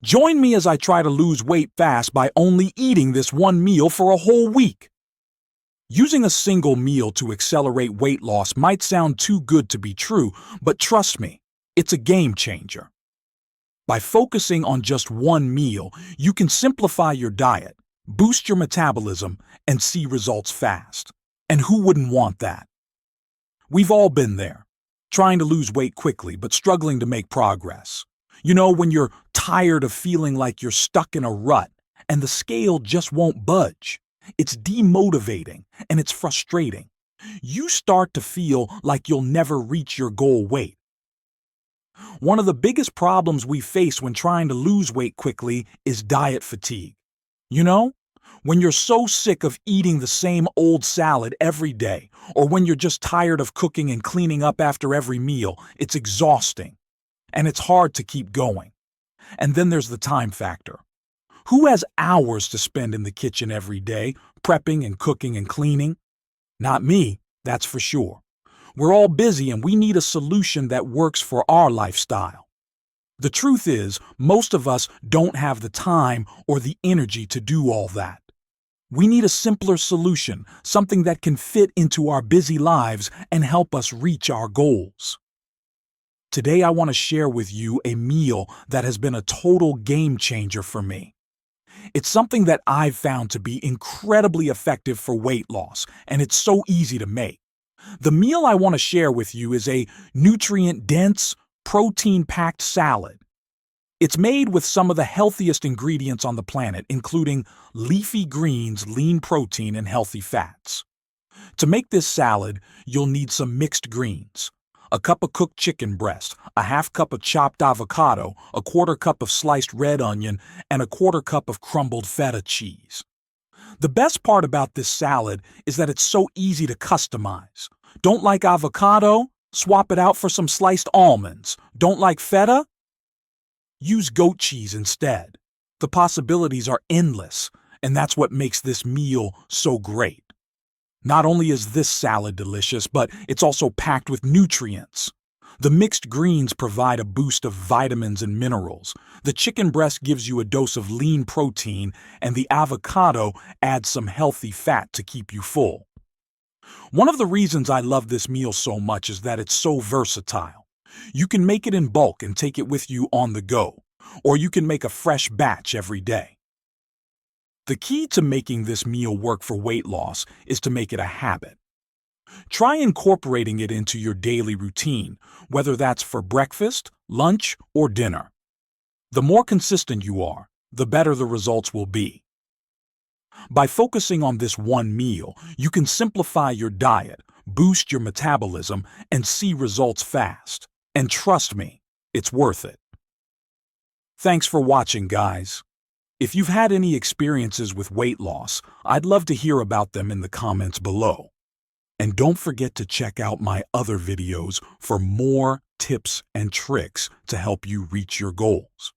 Join me as I try to lose weight fast by only eating this one meal for a whole week. Using a single meal to accelerate weight loss might sound too good to be true, but trust me, it's a game changer. By focusing on just one meal, you can simplify your diet, boost your metabolism, and see results fast. And who wouldn't want that? We've all been there, trying to lose weight quickly but struggling to make progress. You know, when you're tired of feeling like you're stuck in a rut and the scale just won't budge. It's demotivating and it's frustrating. You start to feel like you'll never reach your goal weight. One of the biggest problems we face when trying to lose weight quickly is diet fatigue. You know, when you're so sick of eating the same old salad every day, or when you're just tired of cooking and cleaning up after every meal, it's exhausting. And it's hard to keep going. And then there's the time factor. Who has hours to spend in the kitchen every day, prepping and cooking and cleaning? Not me, that's for sure. We're all busy and we need a solution that works for our lifestyle. The truth is, most of us don't have the time or the energy to do all that. We need a simpler solution, something that can fit into our busy lives and help us reach our goals. Today I want to share with you a meal that has been a total game changer for me. It's something that I've found to be incredibly effective for weight loss, and it's so easy to make. The meal I want to share with you is a nutrient-dense, protein-packed salad. It's made with some of the healthiest ingredients on the planet, including leafy greens, lean protein, and healthy fats. To make this salad, you'll need some mixed greens. A cup of cooked chicken breast, a half cup of chopped avocado, a quarter cup of sliced red onion, and a quarter cup of crumbled feta cheese. The best part about this salad is that it's so easy to customize. Don't like avocado? Swap it out for some sliced almonds. Don't like feta? Use goat cheese instead. The possibilities are endless, and that's what makes this meal so great. Not only is this salad delicious, but it's also packed with nutrients. The mixed greens provide a boost of vitamins and minerals. The chicken breast gives you a dose of lean protein, and the avocado adds some healthy fat to keep you full. One of the reasons I love this meal so much is that it's so versatile. You can make it in bulk and take it with you on the go, or you can make a fresh batch every day. The key to making this meal work for weight loss is to make it a habit. Try incorporating it into your daily routine, whether that's for breakfast, lunch, or dinner. The more consistent you are, the better the results will be. By focusing on this one meal, you can simplify your diet, boost your metabolism, and see results fast. And trust me, it's worth it. Thanks for watching, guys. If you've had any experiences with weight loss, I'd love to hear about them in the comments below. And don't forget to check out my other videos for more tips and tricks to help you reach your goals.